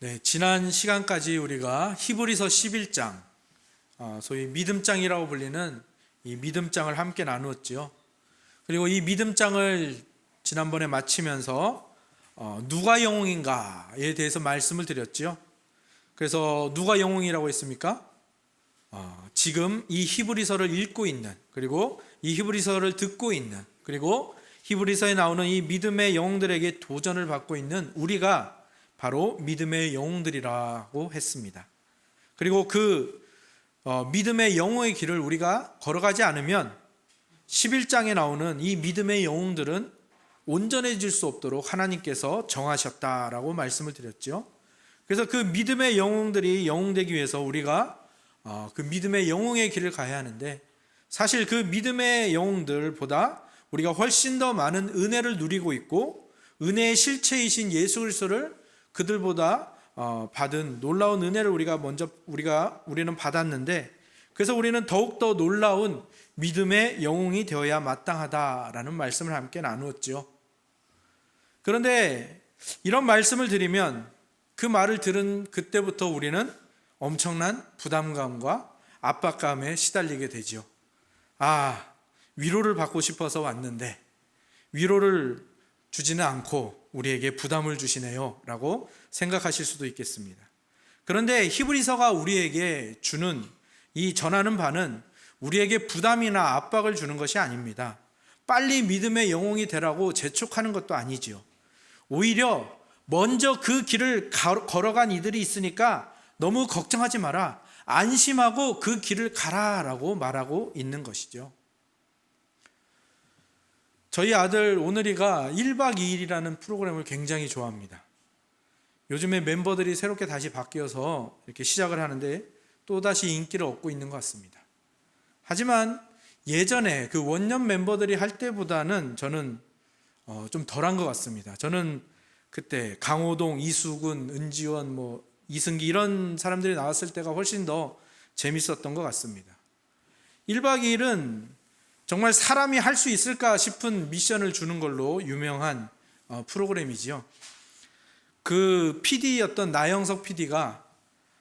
네, 지난 시간까지 우리가 히브리서 11장, 소위 믿음장이라고 불리는 이 믿음장을 함께 나누었지요. 그리고 이 믿음장을 지난번에 마치면서 누가 영웅인가에 대해서 말씀을 드렸지요. 그래서 누가 영웅이라고 했습니까? 지금 이 히브리서를 읽고 있는, 그리고 이 히브리서를 듣고 있는, 그리고 히브리서에 나오는 이 믿음의 영웅들에게 도전을 받고 있는 우리가 바로 믿음의 영웅들이라고 했습니다. 그리고 그 믿음의 영웅의 길을 우리가 걸어가지 않으면 11장에 나오는 이 믿음의 영웅들은 온전해질 수 없도록 하나님께서 정하셨다라고 말씀을 드렸죠. 그래서 그 믿음의 영웅들이 영웅되기 위해서 우리가 그 믿음의 영웅의 길을 가야 하는데, 사실 그 믿음의 영웅들보다 우리가 훨씬 더 많은 은혜를 누리고 있고, 은혜의 실체이신 예수 그리스도를 그들보다 받은 놀라운 은혜를 우리는 받았는데, 그래서 우리는 더욱더 놀라운 믿음의 영웅이 되어야 마땅하다라는 말씀을 함께 나누었죠. 그런데 이런 말씀을 드리면 그 말을 들은 그때부터 우리는 엄청난 부담감과 압박감에 시달리게 되죠. 위로를 받고 싶어서 왔는데 위로를 주지는 않고 우리에게 부담을 주시네요 라고 생각하실 수도 있겠습니다. 그런데 히브리서가 우리에게 주는 이 전하는 바는 우리에게 부담이나 압박을 주는 것이 아닙니다. 빨리 믿음의 영웅이 되라고 재촉하는 것도 아니지요. 오히려 먼저 그 길을 걸어간 이들이 있으니까 너무 걱정하지 마라, 안심하고 그 길을 가라라고 말하고 있는 것이죠. 저희 아들 오늘이가 1박 2일이라는 프로그램을 굉장히 좋아합니다. 요즘에 멤버들이 새롭게 다시 바뀌어서 이렇게 시작을 하는데 또다시 인기를 얻고 있는 것 같습니다. 하지만 예전에 그 원년 멤버들이 할 때보다는 저는 좀 덜한 것 같습니다. 저는 그때 강호동, 이수근, 은지원, 이승기 이런 사람들이 나왔을 때가 훨씬 더 재밌었던 것 같습니다. 1박 2일은 정말 사람이 할 수 있을까 싶은 미션을 주는 걸로 유명한 프로그램이지요. 그 PD였던 나영석 PD가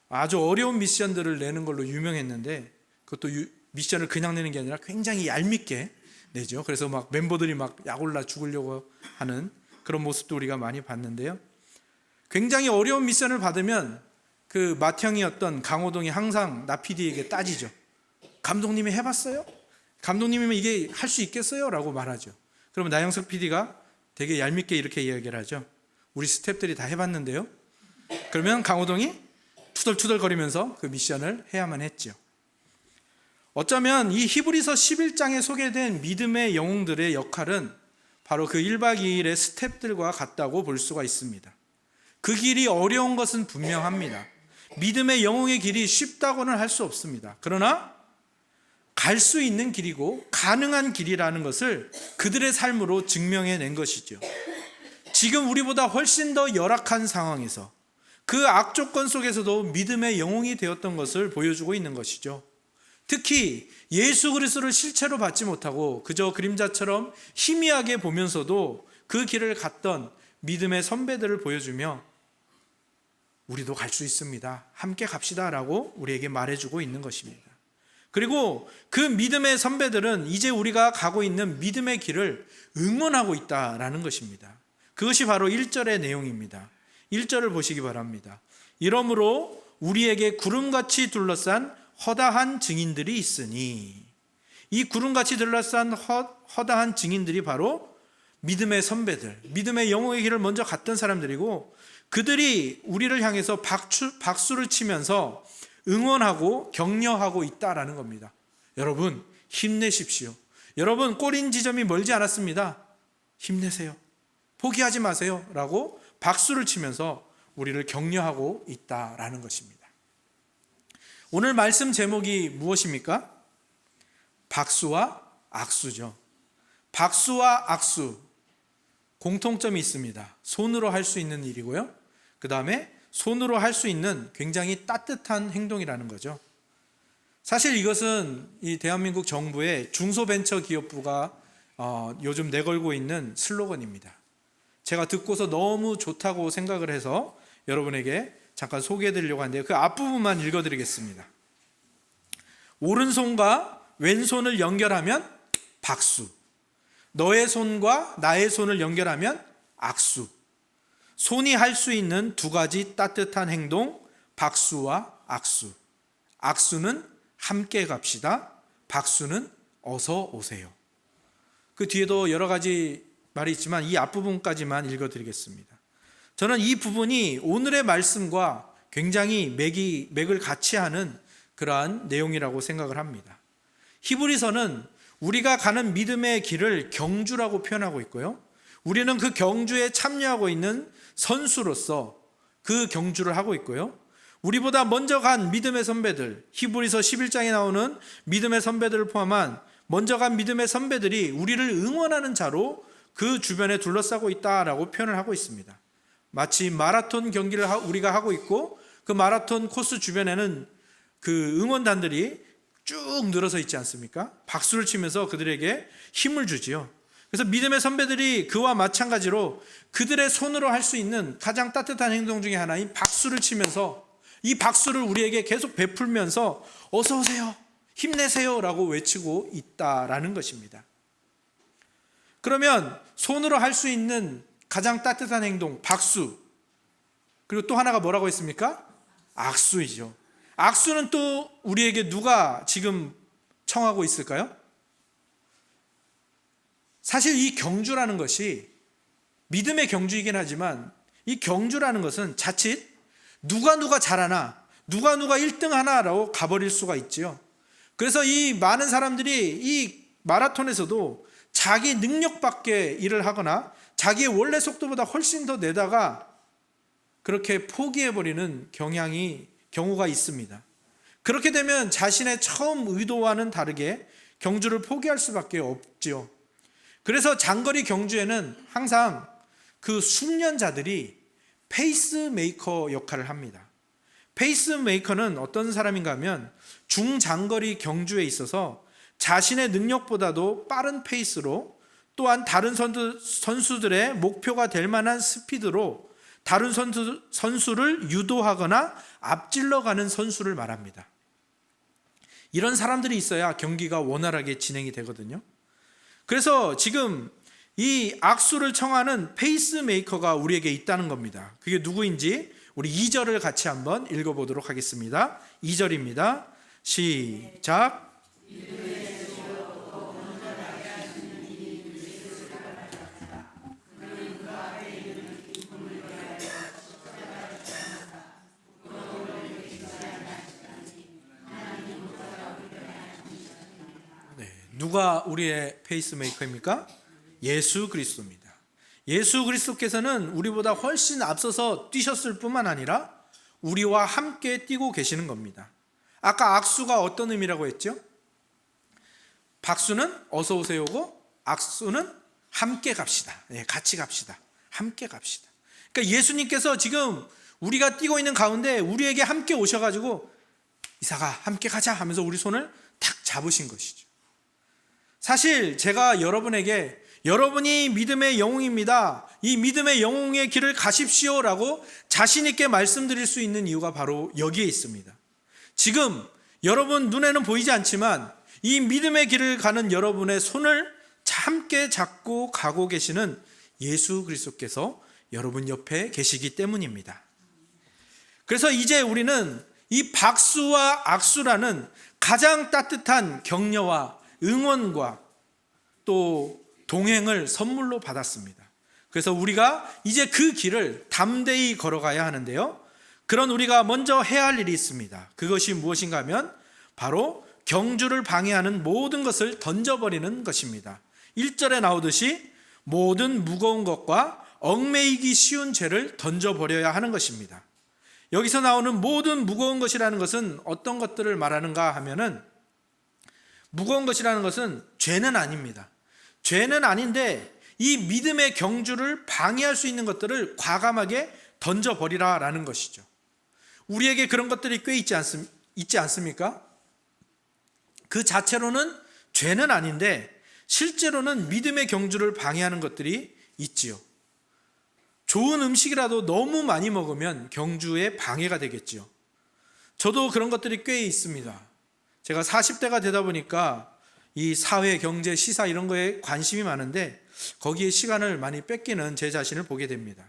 아주 어려운 미션들을 내는 걸로 유명했는데, 그것도 미션을 그냥 내는 게 아니라 굉장히 얄밉게 내죠. 그래서 막 멤버들이 막 약올라 죽으려고 하는 그런 모습도 우리가 많이 봤는데요. 굉장히 어려운 미션을 받으면 그 맏형이었던 강호동이 항상 나 PD에게 따지죠. 감독님이 해봤어요? 감독님이면 이게 할 수 있겠어요? 라고 말하죠. 그러면 나영석 PD가 되게 얄밉게 이렇게 이야기를 하죠. 우리 스태프들이 다 해봤는데요. 그러면 강호동이 투덜투덜거리면서 그 미션을 해야만 했죠. 어쩌면 이 히브리서 11장에 소개된 믿음의 영웅들의 역할은 바로 그 1박 2일의 스태프들과 같다고 볼 수가 있습니다. 그 길이 어려운 것은 분명합니다. 믿음의 영웅의 길이 쉽다고는 할 수 없습니다. 그러나 갈 수 있는 길이고 가능한 길이라는 것을 그들의 삶으로 증명해낸 것이죠. 지금 우리보다 훨씬 더 열악한 상황에서 그 악조건 속에서도 믿음의 영웅이 되었던 것을 보여주고 있는 것이죠. 특히 예수 그리스도를 실체로 받지 못하고 그저 그림자처럼 희미하게 보면서도 그 길을 갔던 믿음의 선배들을 보여주며 우리도 갈 수 있습니다, 함께 갑시다 라고 우리에게 말해주고 있는 것입니다. 그리고 그 믿음의 선배들은 이제 우리가 가고 있는 믿음의 길을 응원하고 있다라는 것입니다. 그것이 바로 1절의 내용입니다. 1절을 보시기 바랍니다. 이러므로 우리에게 구름같이 둘러싼 허다한 증인들이 있으니, 이 구름같이 둘러싼 허다한 증인들이 바로 믿음의 선배들, 믿음의 영웅의 길을 먼저 갔던 사람들이고, 그들이 우리를 향해서 박수를 치면서 응원하고 격려하고 있다라는 겁니다. 여러분 힘내십시오. 여러분 꼬린 지점이 멀지 않았습니다. 힘내세요. 포기하지 마세요 라고 박수를 치면서 우리를 격려하고 있다라는 것입니다. 오늘 말씀 제목이 무엇입니까? 박수와 악수죠. 박수와 악수, 공통점이 있습니다. 손으로 할 수 있는 일이고요, 그 다음에 손으로 할 수 있는 굉장히 따뜻한 행동이라는 거죠. 사실 이것은 이 대한민국 정부의 중소벤처기업부가 요즘 내걸고 있는 슬로건입니다. 제가 듣고서 너무 좋다고 생각을 해서 여러분에게 잠깐 소개해 드리려고 하는데요. 그 앞부분만 읽어 드리겠습니다. 오른손과 왼손을 연결하면 박수, 너의 손과 나의 손을 연결하면 악수. 손이 할 수 있는 두 가지 따뜻한 행동, 박수와 악수. 악수는 함께 갑시다. 박수는 어서 오세요. 그 뒤에도 여러 가지 말이 있지만 이 앞부분까지만 읽어드리겠습니다. 저는 이 부분이 오늘의 말씀과 굉장히 맥을 같이 하는 그러한 내용이라고 생각을 합니다. 히브리서는 우리가 가는 믿음의 길을 경주라고 표현하고 있고요. 우리는 그 경주에 참여하고 있는 선수로서 그 경주를 하고 있고요. 우리보다 먼저 간 믿음의 선배들, 히브리서 11장에 나오는 믿음의 선배들을 포함한 먼저 간 믿음의 선배들이 우리를 응원하는 자로 그 주변에 둘러싸고 있다라고 표현을 하고 있습니다. 마치 마라톤 경기를 우리가 하고 있고 그 마라톤 코스 주변에는 그 응원단들이 쭉 늘어서 있지 않습니까? 박수를 치면서 그들에게 힘을 주지요. 그래서 믿음의 선배들이 그와 마찬가지로 그들의 손으로 할 수 있는 가장 따뜻한 행동 중에 하나인 박수를 치면서 이 박수를 우리에게 계속 베풀면서 어서 오세요, 힘내세요 라고 외치고 있다라는 것입니다. 그러면 손으로 할 수 있는 가장 따뜻한 행동, 박수. 그리고 또 하나가 뭐라고 했습니까? 악수이죠. 악수는 또 우리에게 누가 지금 청하고 있을까요? 사실 이 경주라는 것이 믿음의 경주이긴 하지만 이 경주라는 것은 자칫 누가 잘하나, 누가 1등 하나라고 가버릴 수가 있지요. 그래서 이 많은 사람들이 이 마라톤에서도 자기 능력 밖의 일을 하거나 자기의 원래 속도보다 훨씬 더 내다가 그렇게 포기해버리는 경우가 있습니다. 그렇게 되면 자신의 처음 의도와는 다르게 경주를 포기할 수밖에 없지요. 그래서 장거리 경주에는 항상 그 숙련자들이 페이스메이커 역할을 합니다. 페이스메이커는 어떤 사람인가 하면 중장거리 경주에 있어서 자신의 능력보다도 빠른 페이스로 또한 다른 선수들의 목표가 될 만한 스피드로 다른 선수를 유도하거나 앞질러가는 선수를 말합니다. 이런 사람들이 있어야 경기가 원활하게 진행이 되거든요. 그래서 지금 이 악수를 청하는 페이스메이커가 우리에게 있다는 겁니다. 그게 누구인지 우리 2절을 같이 한번 읽어보도록 하겠습니다. 2절입니다. 시작. 누가 우리의 페이스메이커입니까? 예수 그리스도입니다. 예수 그리스도께서는 우리보다 훨씬 앞서서 뛰셨을 뿐만 아니라 우리와 함께 뛰고 계시는 겁니다. 아까 악수가 어떤 의미라고 했죠? 박수는 어서 오세요고 악수는 함께 갑시다. 네, 같이 갑시다. 함께 갑시다. 그러니까 예수님께서 지금 우리가 뛰고 있는 가운데 우리에게 함께 오셔가지고 이사가 함께 가자 하면서 우리 손을 탁 잡으신 것이죠. 사실 제가 여러분에게 여러분이 믿음의 영웅입니다, 이 믿음의 영웅의 길을 가십시오 라고 자신 있게 말씀드릴 수 있는 이유가 바로 여기에 있습니다. 지금 여러분 눈에는 보이지 않지만 이 믿음의 길을 가는 여러분의 손을 함께 잡고 가고 계시는 예수 그리스도께서 여러분 옆에 계시기 때문입니다. 그래서 이제 우리는 이 박수와 악수라는 가장 따뜻한 격려와 응원과 또 동행을 선물로 받았습니다. 그래서 우리가 이제 그 길을 담대히 걸어가야 하는데요, 그런 우리가 먼저 해야 할 일이 있습니다. 그것이 무엇인가 하면 바로 경주를 방해하는 모든 것을 던져버리는 것입니다. 1절에 나오듯이 모든 무거운 것과 얽매이기 쉬운 죄를 던져버려야 하는 것입니다. 여기서 나오는 모든 무거운 것이라는 것은 어떤 것들을 말하는가 하면은, 무거운 것이라는 것은 죄는 아닙니다. 죄는 아닌데 이 믿음의 경주를 방해할 수 있는 것들을 과감하게 던져버리라라는 것이죠. 우리에게 그런 것들이 꽤 있지 않습니까? 그 자체로는 죄는 아닌데 실제로는 믿음의 경주를 방해하는 것들이 있지요. 좋은 음식이라도 너무 많이 먹으면 경주에 방해가 되겠죠. 저도 그런 것들이 꽤 있습니다. 제가 40대가 되다 보니까 이 사회, 경제, 시사 이런 거에 관심이 많은데 거기에 시간을 많이 뺏기는 제 자신을 보게 됩니다.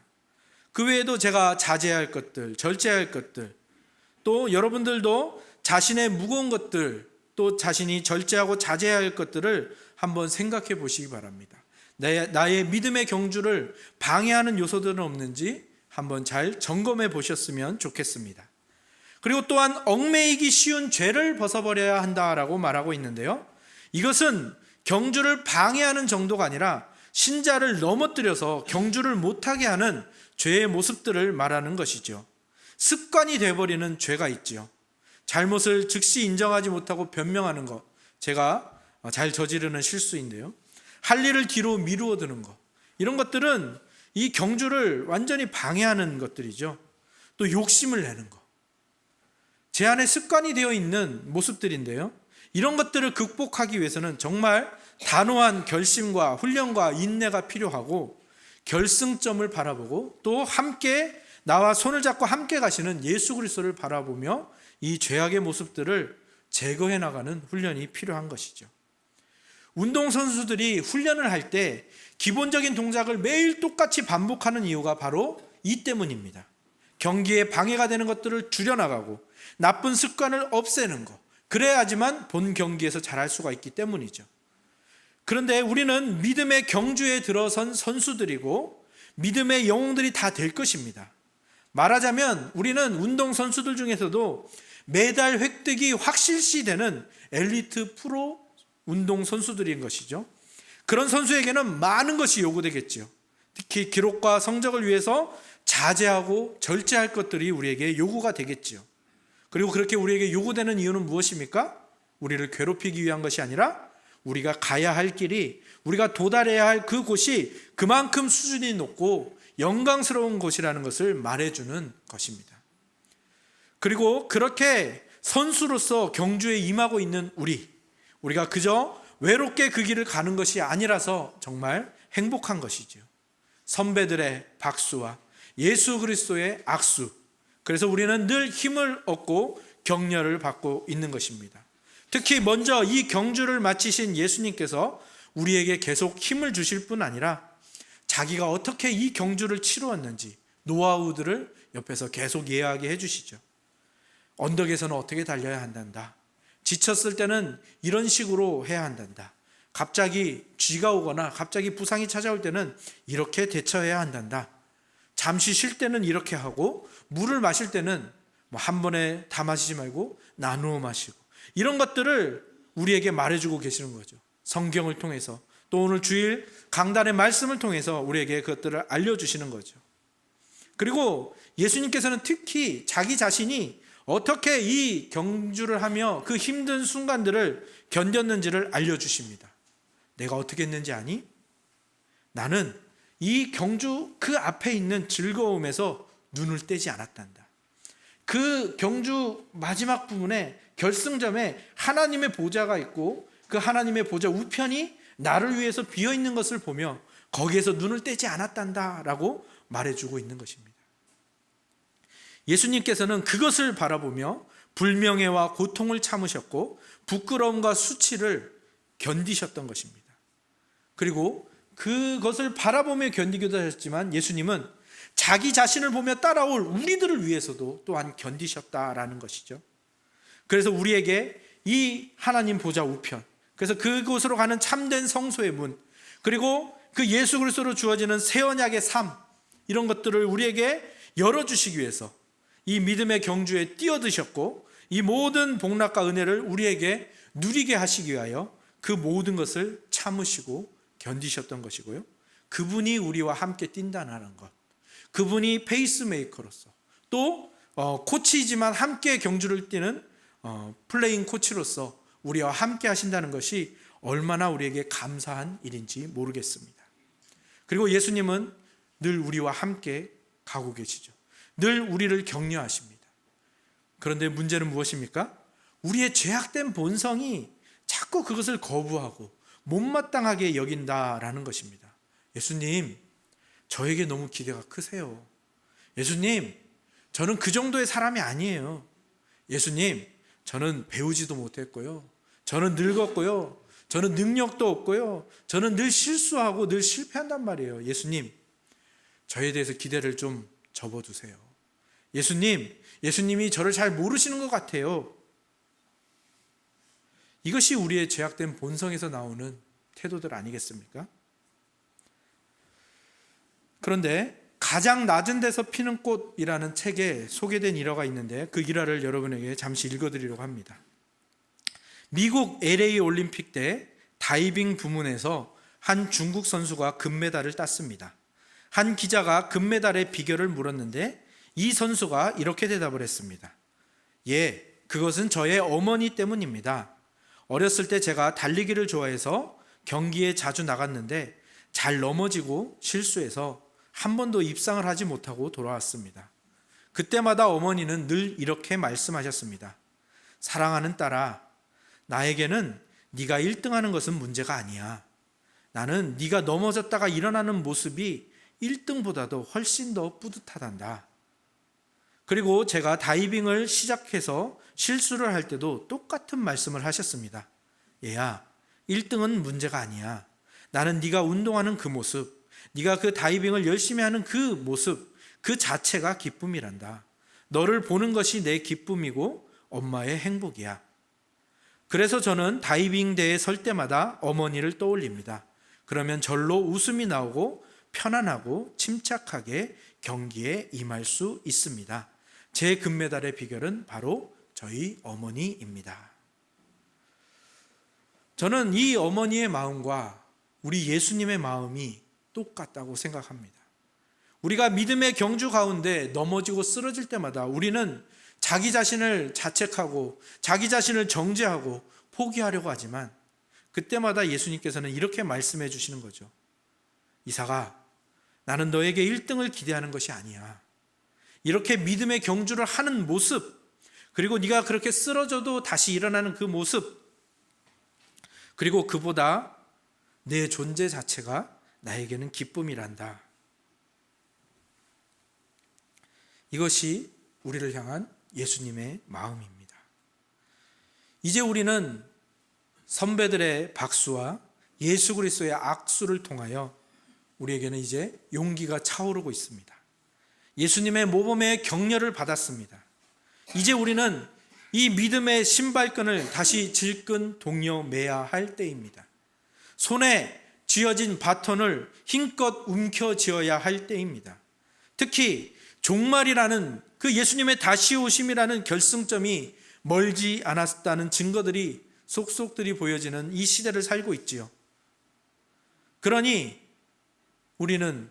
그 외에도 제가 자제해야 할 것들, 절제해야 할 것들, 또 여러분들도 자신의 무거운 것들, 또 자신이 절제하고 자제해야 할 것들을 한번 생각해 보시기 바랍니다. 나의 믿음의 경주를 방해하는 요소들은 없는지 한번 잘 점검해 보셨으면 좋겠습니다. 그리고 또한 얽매이기 쉬운 죄를 벗어버려야 한다라고 말하고 있는데요, 이것은 경주를 방해하는 정도가 아니라 신자를 넘어뜨려서 경주를 못하게 하는 죄의 모습들을 말하는 것이죠. 습관이 되어버리는 죄가 있죠. 잘못을 즉시 인정하지 못하고 변명하는 것, 제가 잘 저지르는 실수인데요, 할 일을 뒤로 미루어 두는 것, 이런 것들은 이 경주를 완전히 방해하는 것들이죠. 또 욕심을 내는 것, 제 안에 습관이 되어 있는 모습들인데요, 이런 것들을 극복하기 위해서는 정말 단호한 결심과 훈련과 인내가 필요하고 결승점을 바라보고 또 함께 나와 손을 잡고 함께 가시는 예수 그리스도를 바라보며 이 죄악의 모습들을 제거해 나가는 훈련이 필요한 것이죠. 운동선수들이 훈련을 할 때 기본적인 동작을 매일 똑같이 반복하는 이유가 바로 이 때문입니다. 경기에 방해가 되는 것들을 줄여나가고 나쁜 습관을 없애는 것, 그래야지만 본 경기에서 잘할 수가 있기 때문이죠. 그런데 우리는 믿음의 경주에 들어선 선수들이고 믿음의 영웅들이 다 될 것입니다. 말하자면 우리는 운동선수들 중에서도 메달 획득이 확실시 되는 엘리트 프로 운동선수들인 것이죠. 그런 선수에게는 많은 것이 요구되겠죠. 특히 기록과 성적을 위해서 자제하고 절제할 것들이 우리에게 요구가 되겠죠. 그리고 그렇게 우리에게 요구되는 이유는 무엇입니까? 우리를 괴롭히기 위한 것이 아니라 우리가 가야 할 길이, 우리가 도달해야 할 그곳이 그만큼 수준이 높고 영광스러운 곳이라는 것을 말해주는 것입니다. 그리고 그렇게 선수로서 경주에 임하고 있는 우리가 그저 외롭게 그 길을 가는 것이 아니라서 정말 행복한 것이죠. 선배들의 박수와 예수 그리스도의 악수, 그래서 우리는 늘 힘을 얻고 격려를 받고 있는 것입니다. 특히 먼저 이 경주를 마치신 예수님께서 우리에게 계속 힘을 주실 뿐 아니라 자기가 어떻게 이 경주를 치루었는지 노하우들을 옆에서 계속 이야기해 주시죠. 언덕에서는 어떻게 달려야 한단다. 지쳤을 때는 이런 식으로 해야 한단다. 갑자기 쥐가 오거나 갑자기 부상이 찾아올 때는 이렇게 대처해야 한단다. 잠시 쉴 때는 이렇게 하고 물을 마실 때는 한 번에 다 마시지 말고 나누어 마시고, 이런 것들을 우리에게 말해주고 계시는 거죠. 성경을 통해서 또 오늘 주일 강단의 말씀을 통해서 우리에게 그것들을 알려주시는 거죠. 그리고 예수님께서는 특히 자기 자신이 어떻게 이 경주를 하며 그 힘든 순간들을 견뎠는지를 알려주십니다. 내가 어떻게 했는지 아니? 나는 이 경주 그 앞에 있는 즐거움에서 눈을 떼지 않았단다. 그 경주 마지막 부분에 결승점에 하나님의 보좌가 있고 그 하나님의 보좌 우편이 나를 위해서 비어있는 것을 보며 거기에서 눈을 떼지 않았단다 라고 말해주고 있는 것입니다. 예수님께서는 그것을 바라보며 불명예와 고통을 참으셨고 부끄러움과 수치를 견디셨던 것입니다. 그리고 그것을 바라보며 견디기도 하셨지만 예수님은 자기 자신을 보며 따라올 우리들을 위해서도 또한 견디셨다라는 것이죠. 그래서 우리에게 이 하나님 보좌 우편, 그래서 그곳으로 가는 참된 성소의 문, 그리고 그 예수 그리스도로 주어지는 새 언약의 삶, 이런 것들을 우리에게 열어주시기 위해서 이 믿음의 경주에 뛰어드셨고 이 모든 복락과 은혜를 우리에게 누리게 하시기 위하여 그 모든 것을 참으시고 견디셨던 것이고요. 그분이 우리와 함께 뛴다는 것, 그분이 페이스메이커로서 또 코치이지만 함께 경주를 뛰는 플레잉 코치로서 우리와 함께 하신다는 것이 얼마나 우리에게 감사한 일인지 모르겠습니다. 그리고 예수님은 늘 우리와 함께 가고 계시죠. 늘 우리를 격려하십니다. 그런데 문제는 무엇입니까? 우리의 죄악된 본성이 자꾸 그것을 거부하고 못마땅하게 여긴다라는 것입니다. 예수님, 저에게 너무 기대가 크세요. 예수님, 저는 그 정도의 사람이 아니에요. 예수님, 저는 배우지도 못했고요. 저는 늙었고요. 저는 능력도 없고요. 저는 늘 실수하고 늘 실패한단 말이에요. 예수님, 저에 대해서 기대를 좀 접어두세요. 예수님이 저를 잘 모르시는 것 같아요. 이것이 우리의 죄악된 본성에서 나오는 태도들 아니겠습니까? 그런데 가장 낮은 데서 피는 꽃이라는 책에 소개된 일화가 있는데 그 일화를 여러분에게 잠시 읽어드리려고 합니다. 미국 LA 올림픽 때 다이빙 부문에서 한 중국 선수가 금메달을 땄습니다. 한 기자가 금메달의 비결을 물었는데 이 선수가 이렇게 대답을 했습니다. 예, 그것은 저의 어머니 때문입니다. 어렸을 때 제가 달리기를 좋아해서 경기에 자주 나갔는데 잘 넘어지고 실수해서 한 번도 입상을 하지 못하고 돌아왔습니다. 그때마다 어머니는 늘 이렇게 말씀하셨습니다. 사랑하는 딸아, 나에게는 네가 1등하는 것은 문제가 아니야. 나는 네가 넘어졌다가 일어나는 모습이 1등보다도 훨씬 더 뿌듯하단다. 그리고 제가 다이빙을 시작해서 실수를 할 때도 똑같은 말씀을 하셨습니다. 얘야, 1등은 문제가 아니야. 나는 네가 운동하는 그 모습, 네가 그 다이빙을 열심히 하는 그 모습, 그 자체가 기쁨이란다. 너를 보는 것이 내 기쁨이고 엄마의 행복이야. 그래서 저는 다이빙 대회에 설 때마다 어머니를 떠올립니다. 그러면 절로 웃음이 나오고 편안하고 침착하게 경기에 임할 수 있습니다. 제 금메달의 비결은 바로 저희 어머니입니다. 저는 이 어머니의 마음과 우리 예수님의 마음이 똑같다고 생각합니다. 우리가 믿음의 경주 가운데 넘어지고 쓰러질 때마다 우리는 자기 자신을 자책하고 자기 자신을 정죄하고 포기하려고 하지만 그때마다 예수님께서는 이렇게 말씀해 주시는 거죠. 이삭아, 나는 너에게 1등을 기대하는 것이 아니야. 이렇게 믿음의 경주를 하는 모습, 그리고 네가 그렇게 쓰러져도 다시 일어나는 그 모습, 그리고 그보다 내 존재 자체가 나에게는 기쁨이란다. 이것이 우리를 향한 예수님의 마음입니다. 이제 우리는 선배들의 박수와 예수 그리스도의 악수를 통하여 우리에게는 이제 용기가 차오르고 있습니다. 예수님의 모범의 격려를 받았습니다. 이제 우리는 이 믿음의 신발끈을 다시 질끈 동여매야 할 때입니다. 손에 쥐어진 바톤을 힘껏 움켜쥐어야 할 때입니다. 특히 종말이라는 그 예수님의 다시 오심이라는 결승점이 멀지 않았다는 증거들이 속속들이 보여지는 이 시대를 살고 있지요. 그러니 우리는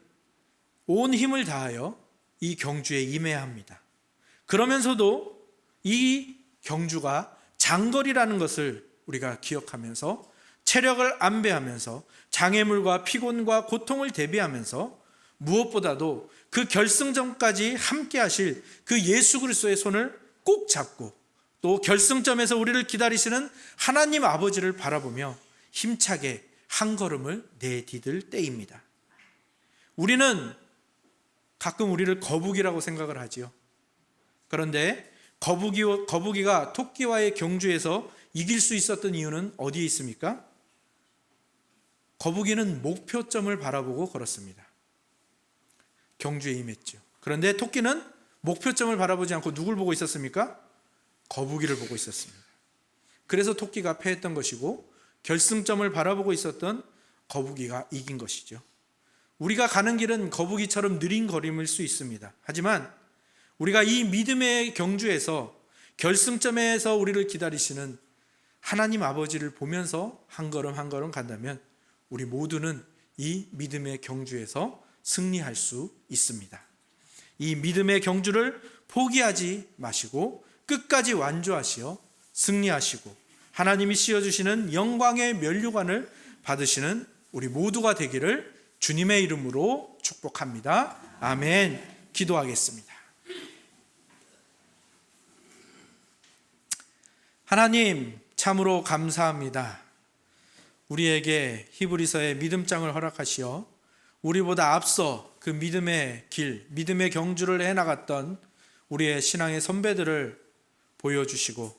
온 힘을 다하여 이 경주에 임해야 합니다. 그러면서도 이 경주가 장거리라는 것을 우리가 기억하면서 체력을 안배하면서 장애물과 피곤과 고통을 대비하면서 무엇보다도 그 결승점까지 함께 하실 그 예수 그리스도의 손을 꼭 잡고 또 결승점에서 우리를 기다리시는 하나님 아버지를 바라보며 힘차게 한 걸음을 내디딜 때입니다. 우리는 가끔 우리를 거북이라고 생각을 하지요. 그런데 거북이가 토끼와의 경주에서 이길 수 있었던 이유는 어디에 있습니까? 거북이는 목표점을 바라보고 걸었습니다. 경주에 임했죠. 그런데 토끼는 목표점을 바라보지 않고 누굴 보고 있었습니까? 거북이를 보고 있었습니다. 그래서 토끼가 패했던 것이고 결승점을 바라보고 있었던 거북이가 이긴 것이죠. 우리가 가는 길은 거북이처럼 느린 걸음일 수 있습니다. 하지만 우리가 이 믿음의 경주에서 결승점에서 우리를 기다리시는 하나님 아버지를 보면서 한 걸음 한 걸음 간다면 우리 모두는 이 믿음의 경주에서 승리할 수 있습니다. 이 믿음의 경주를 포기하지 마시고 끝까지 완주하시어 승리하시고 하나님이 씌워주시는 영광의 면류관을 받으시는 우리 모두가 되기를 주님의 이름으로 축복합니다. 아멘. 기도하겠습니다. 하나님, 참으로 감사합니다. 우리에게 히브리서의 믿음장을 허락하시어 우리보다 앞서 그 믿음의 길, 믿음의 경주를 해나갔던 우리의 신앙의 선배들을 보여주시고,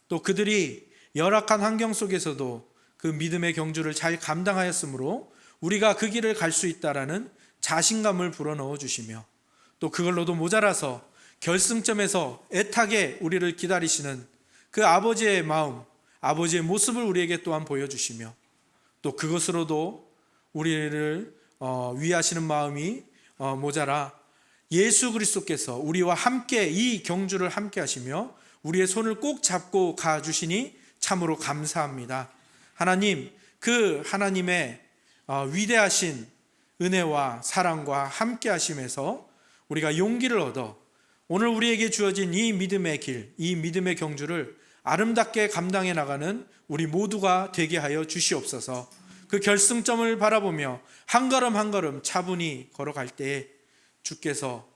또 그들이 열악한 환경 속에서도 그 믿음의 경주를 잘 감당하였으므로 우리가 그 길을 갈 수 있다라는 자신감을 불어넣어 주시며, 또 그걸로도 모자라서 결승점에서 애타게 우리를 기다리시는 그 아버지의 마음, 아버지의 모습을 우리에게 또한 보여주시며, 또 그것으로도 우리를 위하시는 마음이 모자라 예수 그리스도께서 우리와 함께 이 경주를 함께 하시며 우리의 손을 꼭 잡고 가주시니 참으로 감사합니다. 하나님, 그 하나님의 위대하신 은혜와 사랑과 함께 하심에서 우리가 용기를 얻어 오늘 우리에게 주어진 이 믿음의 길, 이 믿음의 경주를 아름답게 감당해 나가는 우리 모두가 되게 하여 주시옵소서. 그 결승점을 바라보며 한 걸음 한 걸음 차분히 걸어갈 때에 주께서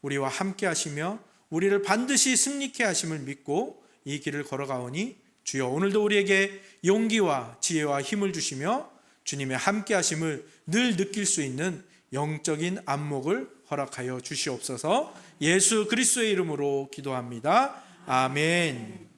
우리와 함께 하시며 우리를 반드시 승리케 하심을 믿고 이 길을 걸어가오니 주여, 오늘도 우리에게 용기와 지혜와 힘을 주시며 주님의 함께 하심을 늘 느낄 수 있는 영적인 안목을 허락하여 주시옵소서. 예수 그리스도의 이름으로 기도합니다. 아멘.